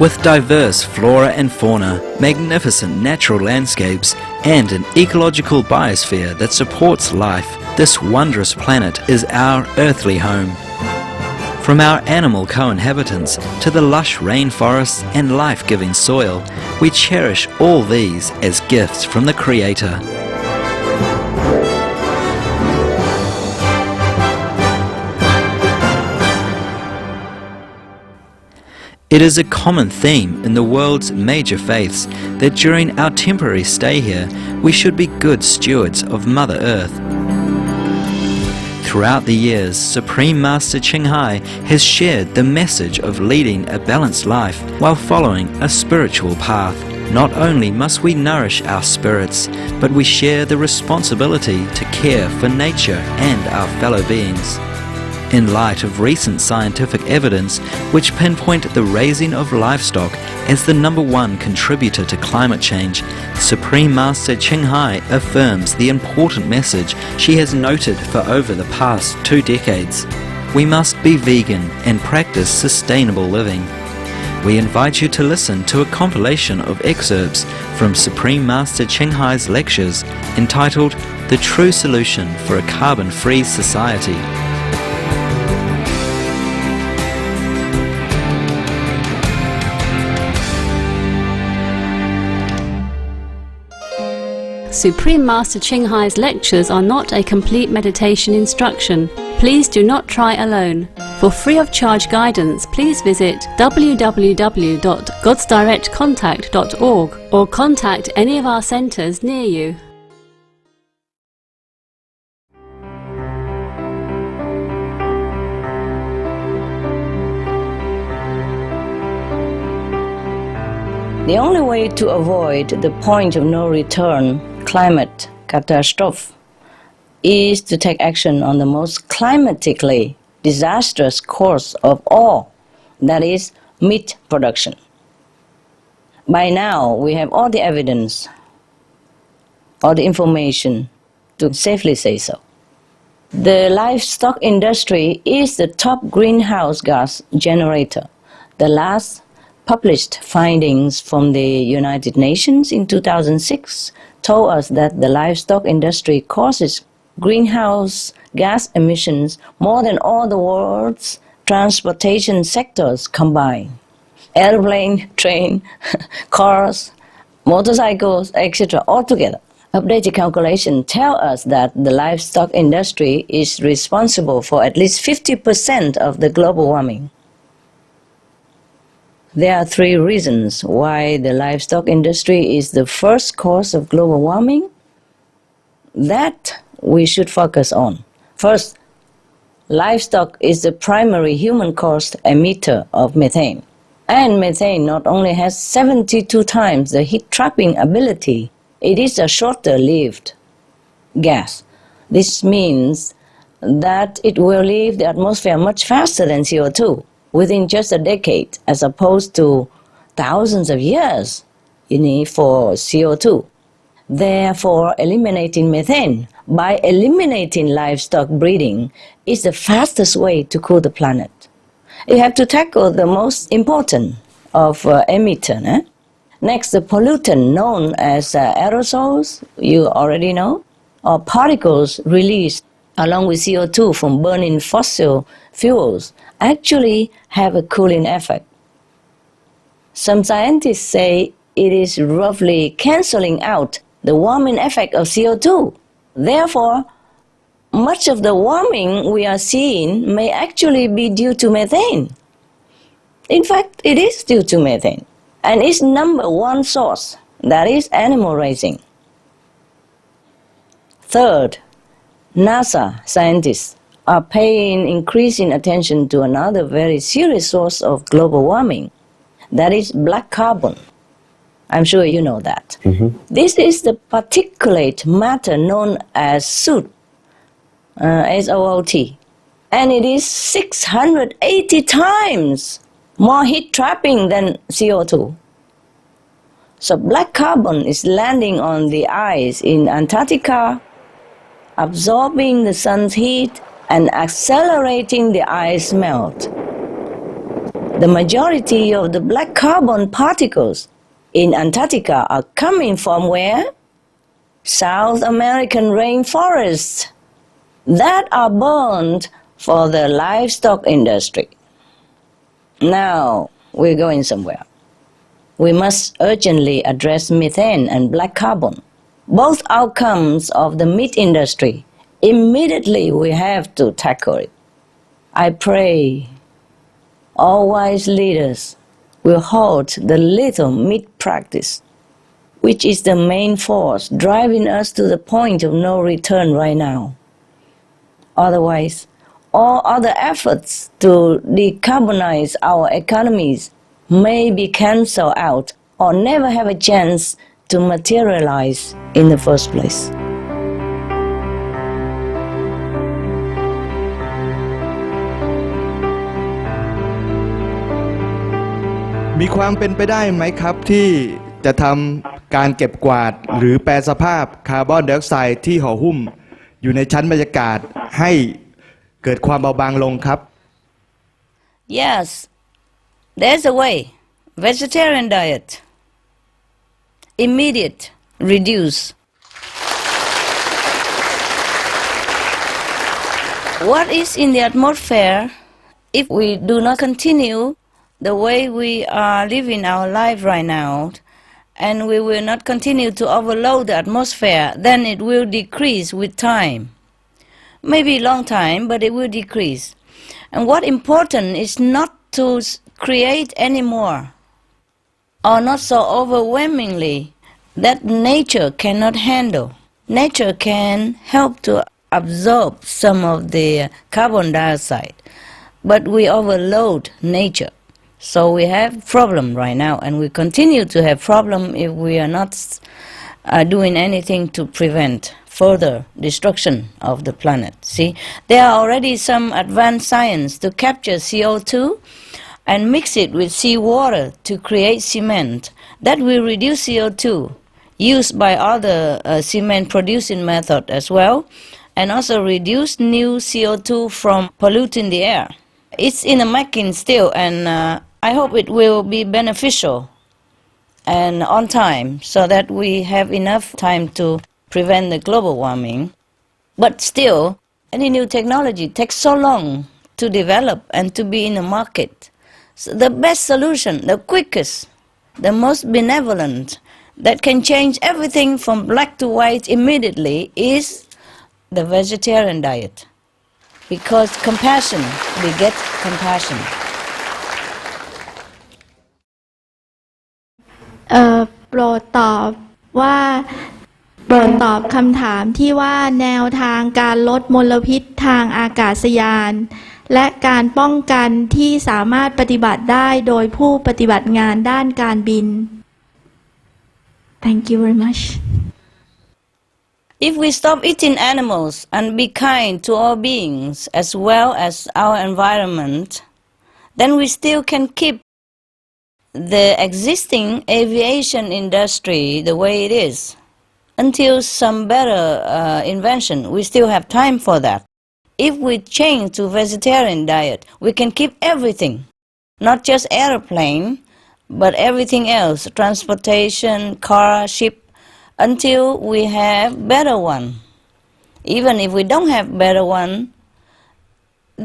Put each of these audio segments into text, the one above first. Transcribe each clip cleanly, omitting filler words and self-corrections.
With diverse flora and fauna, magnificent natural landscapes, and an ecological biosphere that supports life, this wondrous planet is our earthly home. From our animal co-inhabitants to the lush rainforests and life-giving soil, we cherish all these as gifts from the Creator. It is a common theme in the world's major faiths that during our temporary stay here, we should be good stewards of Mother Earth. Throughout the years, Supreme Master Ching Hai has shared the message of leading a balanced life while following a spiritual path. Not only must we nourish our spirits, but we share the responsibility to care for nature and our fellow beings. In light of recent scientific evidence which pinpoint the raising of livestock as the #1 contributor to climate change, Supreme Master Ching Hai affirms the important message she has noted for over the past 2 decades. We must be vegan and practice sustainable living. We invite you to listen to a compilation of excerpts from Supreme Master Ching Hai's lectures entitled The True Solution for a Carbon-Free Society. Supreme Master Ching Hai's lectures are not a complete meditation instruction. Please do not try alone. For free of charge guidance, please visit www.godsdirectcontact.org or contact any of our centres near you. The only way to avoid the point of no return, climate catastrophe, is to take action on the most climatically disastrous course of all, that is, meat production. By now, we have all the evidence, all the information to safely say so. The livestock industry is the top greenhouse gas generator. The last published findings from the United Nations in 2006 told us that the livestock industry causes greenhouse gas emissions more than all the world's transportation sectors combined. Airplane, train, cars, motorcycles, etc. altogether. Updated calculations tell us that the livestock industry is responsible for at least 50% of the global warming. There are 3 reasons why the livestock industry is the first cause of global warming that we should focus on. First, livestock is the primary human-caused emitter of methane. And methane not only has 72 times the heat-trapping ability, it is a shorter-lived gas. This means that it will leave the atmosphere much faster than CO2. Within just a decade, as opposed to thousands of years you need for CO2. Therefore, eliminating methane by eliminating livestock breeding is the fastest way to cool the planet. You have to tackle the most important of emitter. Next, the pollutant known as aerosols, you already know, or particles released along with CO2 from burning fossil fuels actually have a cooling effect. Some scientists say it is roughly cancelling out the warming effect of CO2. Therefore, much of the warming we are seeing may actually be due to methane. In fact, it is due to methane, and its #1 source, that is animal raising. Third, NASA scientists are paying increasing attention to another very serious source of global warming, that is black carbon. I'm sure you know that. This is the particulate matter known as soot, SOOT, and it is 680 times more heat trapping than CO2. So black carbon is landing on the ice in Antarctica, absorbing the sun's heat and accelerating the ice melt. The majority of the black carbon particles in Antarctica are coming from where? South American rainforests that are burned for the livestock industry. Now we're going somewhere. We must urgently address methane and black carbon, both outcomes of the meat industry. Immediately we have to tackle it. I pray all wise leaders will halt the little meat practice, which is the main force driving us to the point of no return right now. Otherwise, all other efforts to decarbonize our economies may be cancelled out or never have a chance to materialize in the first place. มีความเป็นไปได้ไหมครับที่จะทำการเก็บกวาดหรือแปรสภาพคาร์บอนไดออกไซด์ที่ห่อหุ้มอยู่ในชั้นบรรยากาศให้เกิดความเบาบางลงครับ Yes, there's a way. Vegetarian diet. Immediate reduce. What is in the atmosphere if we do not continue the way we are living our life right now, and we will not continue to overload the atmosphere, then it will decrease with time. Maybe long time, but it will decrease. And what important is not to create any more, or not so overwhelmingly that nature cannot handle. Nature can help to absorb some of the carbon dioxide, but we overload nature. So we have problem right now, and we continue to have problem if we are not doing anything to prevent further destruction of the planet. See, there are already some advanced science to capture CO2 and mix it with seawater to create cement. That will reduce CO2 used by other cement producing method as well, and also reduce new CO2 from polluting the air. It's in the making still, and I hope it will be beneficial and on time so that we have enough time to prevent the global warming. But still, any new technology takes so long to develop and to be in the market. So the best solution, the quickest, the most benevolent, that can change everything from black to white immediately is the vegetarian diet. Because compassion begets compassion. โปรดตอบคำถามที่ว่าแนวทางการลดมลพิษทางอากาศยานและการป้องกันที่สามารถปฏิบัติได้โดยผู้ปฏิบัติงานด้านการบิน Thank you very much. If we stop eating animals and be kind to all beings as well as our environment, then we still can keep the existing aviation industry the way it is. Until some better invention, we still have time for that. If we change to vegetarian diet, we can keep everything, not just airplane, but everything else, transportation, car, ship, until we have better one. Even if we don't have better one,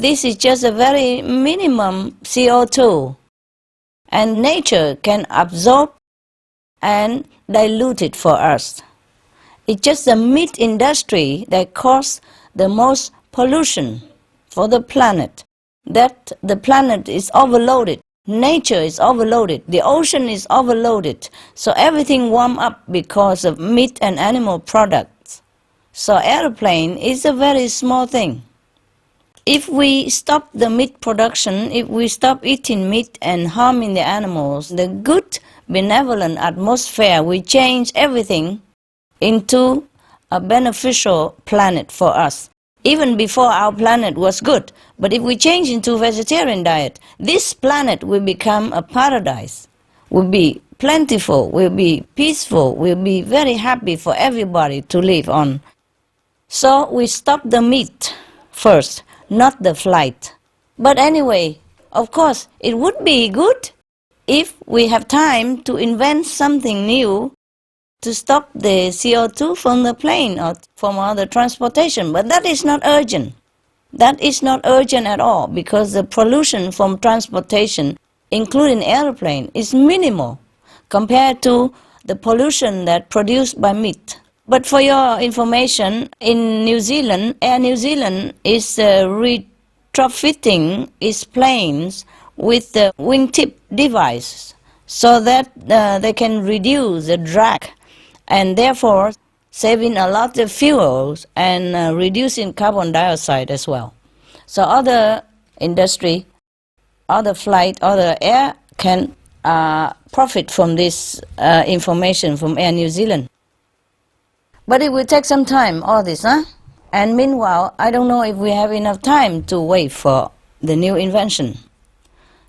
this is just a very minimum CO2, and nature can absorb and dilute it for us. It's just the meat industry that causes the most pollution for the planet. That the planet is overloaded. Nature is overloaded. The ocean is overloaded. So everything warm up because of meat and animal products. So airplane is a very small thing. If we stop the meat production, if we stop eating meat and harming the animals, the good benevolent atmosphere will change everything into a beneficial planet for us. Even before our planet was good, but if we change into vegetarian diet, this planet will become a paradise, will be plentiful, will be peaceful, will be very happy for everybody to live on. So we stop the meat first, not the flight. But anyway, Of course, it would be good if we have time to invent something new to stop the CO2 from the plane or from other transportation. But that is not urgent. That is not urgent at all because the pollution from transportation, including airplane, is minimal compared to the pollution that produced by meat. But for your information, in New Zealand, Air New Zealand is retrofitting its planes with the wingtip device so that they can reduce the drag and therefore saving a lot of fuels and reducing carbon dioxide as well. So other industry, other flight, other air can profit from this information from Air New Zealand. But it will take some time, all this, huh? And meanwhile, I don't know if we have enough time to wait for the new invention.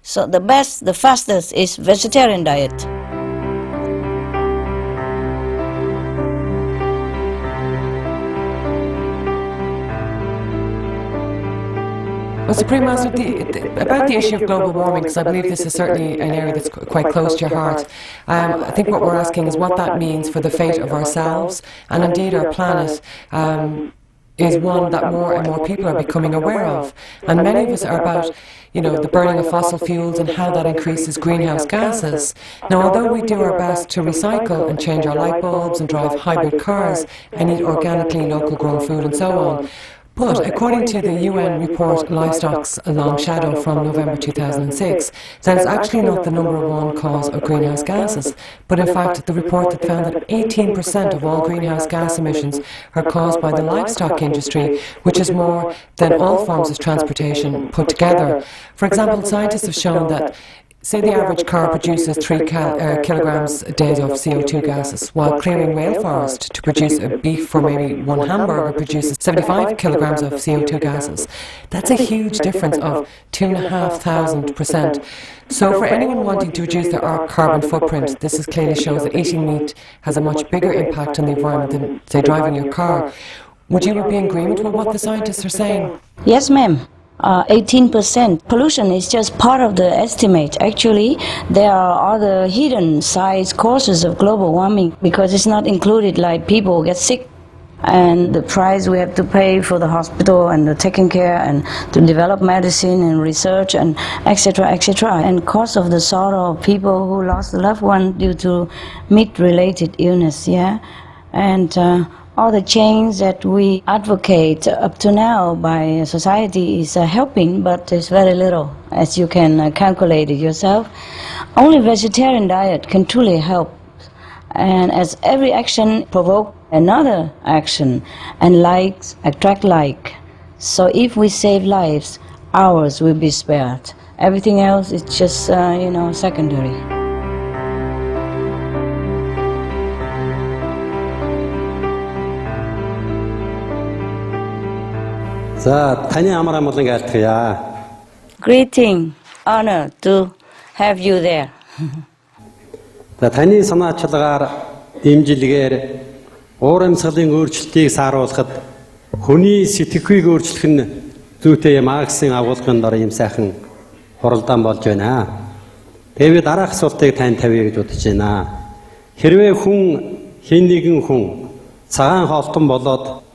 So the best, the fastest is vegetarian diet. Well, Supreme Master, about the issue of global warming, because I believe this is certainly an area that's quite close to your heart, I think what we're asking is what that means for the fate of ourselves and indeed our planet. Is one that more and more people are becoming aware of. And many of us are about, the burning of fossil fuels and how that increases greenhouse gases. Now, although we do our best to recycle and change our light bulbs and drive hybrid cars and eat organically local grown food and so on, but according to the UN report Livestock's Long Shadow from November 2006, that is actually not the number one cause of greenhouse gases, but in fact the report that found that 18% of all greenhouse gas emissions are caused by the livestock industry, which is more than all forms of transportation put together. For example, scientists have shown that say the average car produces 3 kilograms a day of CO2 gases, while clearing rainforest to produce a beef for maybe one hamburger produces 75 kilograms of CO2 gases. That's a huge difference of 2,500%. So for anyone wanting to reduce their carbon footprint, this clearly shows that eating meat has a much bigger impact on the environment than, say, driving your car. Would you be in agreement with what the scientists are saying? Yes, ma'am. 18%. Pollution is just part of the estimate. Actually, there are other hidden side causes of global warming because it's not included, like people get sick and the price we have to pay for the hospital and the taking care and to develop medicine and research and etc. and cost of the sorrow of people who lost a loved one due to meat-related illness, yeah? And all the change that we advocate up to now by society is helping, but it's very little, as you can calculate it yourself. Only vegetarian diet can truly help, and as every action provokes another action, and likes attract like. So if we save lives, ours will be spared. Everything else is just, secondary. Greeting, honor to have you there. Таны санаачлагаар дэмжилгээр уур амьсгалын өөрчлөлтийг сааруулахад хүний сэтгэхүйг өөрчлөх нь зүйтэй Марксийн агуулгын дор юм сайхан хуралдаан болж байна. Тэгээд дараах асуултыг танд тавья гэж бодож байна. Хэрвээ хүн хэн нэгэн хүн цагаан холтон болоод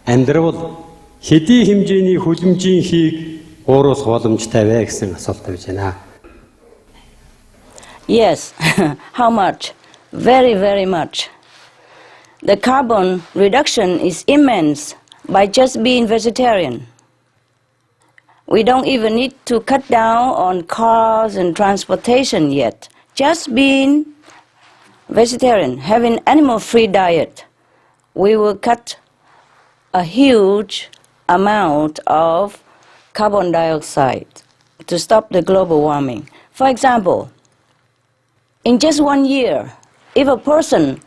амьдрал хэдий хэмжээний хүлэмжийн хийг ууруулах боломжтой вэ гэсэн асуулт тавьж байна. Yes, how much? Very, very much. The carbon reduction is immense by just being vegetarian. We don't even need to cut down on cars and transportation yet. Just being vegetarian, having animal-free diet, we will cut a huge amount of carbon dioxide to stop the global warming. For example, in just 1 year, if a person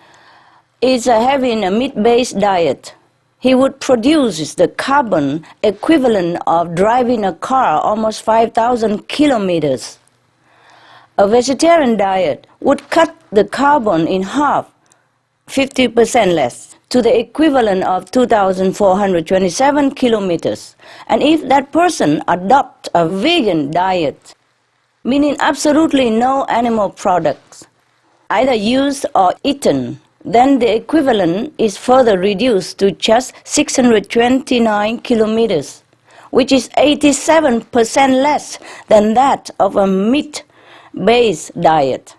is having a meat-based diet, he would produce the carbon equivalent of driving a car almost 5,000 kilometers. A vegetarian diet would cut the carbon in half, 50% less, to the equivalent of 2,427 kilometers. And if that person adopts a vegan diet, meaning absolutely no animal products, either used or eaten, then the equivalent is further reduced to just 629 kilometers, which is 87% less than that of a meat-based diet.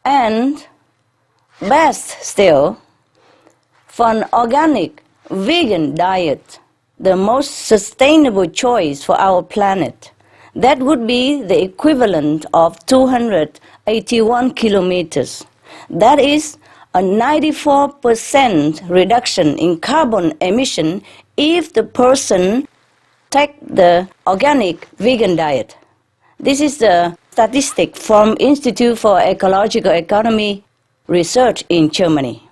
And best still, for an organic vegan diet, the most sustainable choice for our planet, that would be the equivalent of 281 kilometers. That is a 94% reduction in carbon emission if the person take the organic vegan diet. This is the statistic from Institute for Ecological Economy Research in Germany.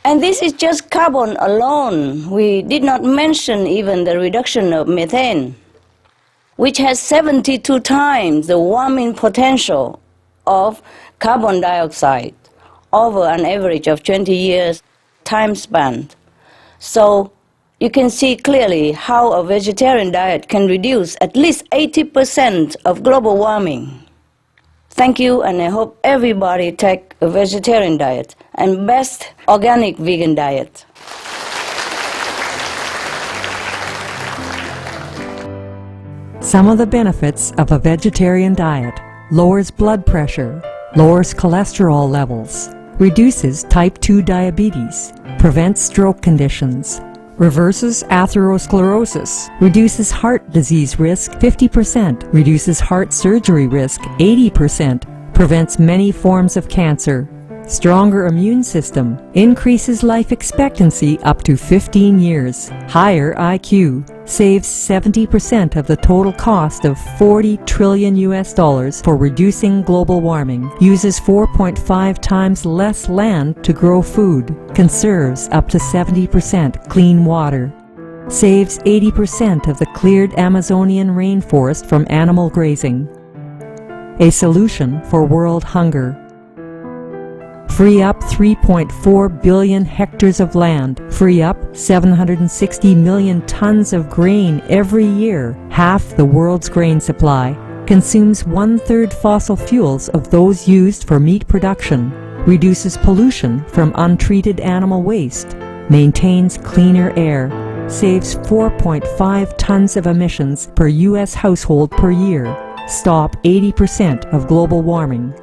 And this is just carbon alone. We did not mention even the reduction of methane, which has 72 times the warming potential of carbon dioxide over an average of 20 years time span. So you can see clearly how a vegetarian diet can reduce at least 80% of global warming. Thank you, and I hope everybody take a vegetarian diet and best organic vegan diet. Some of the benefits of a vegetarian diet: lowers blood pressure, lowers cholesterol levels, reduces type 2 diabetes, prevents stroke conditions, reverses atherosclerosis, reduces heart disease risk 50%, reduces heart surgery risk 80%, prevents many forms of cancer, stronger immune system, increases life expectancy up to 15 years, higher IQ, saves 70% of the total cost of $40 trillion for reducing global warming, uses 4.5 times less land to grow food, conserves up to 70% clean water, saves 80% of the cleared Amazonian rainforest from animal grazing. A solution for world hunger. Free up 3.4 billion hectares of land, free up 760 million tons of grain every year, half the world's grain supply, consumes 1/3 fossil fuels of those used for meat production, reduces pollution from untreated animal waste, maintains cleaner air, saves 4.5 tons of emissions per U.S. household per year, stop 80% of global warming.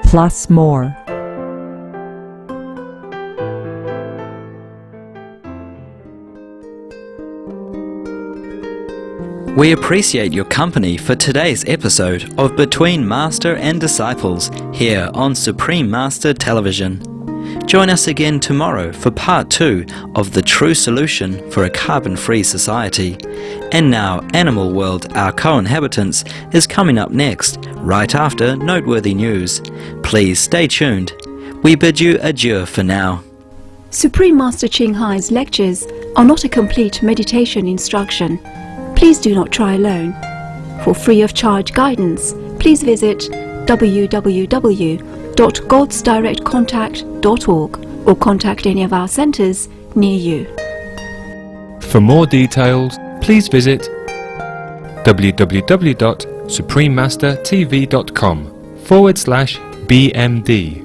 Plus more. We appreciate your company for today's episode of Between Master and Disciples here on Supreme Master Television. Join us again tomorrow for part 2 of the true solution for a carbon-free society. And now Animal World, Our Co-Inhabitants is coming up next, right after Noteworthy News. Please stay tuned. We bid you adieu for now. Supreme Master Ching Hai's lectures are not a complete meditation instruction. Please do not try alone. For free of charge guidance, please visit www.godsdirectcontact.org or contact any of our centres near you. For more details, please visit www.suprememastertv.com/BMD.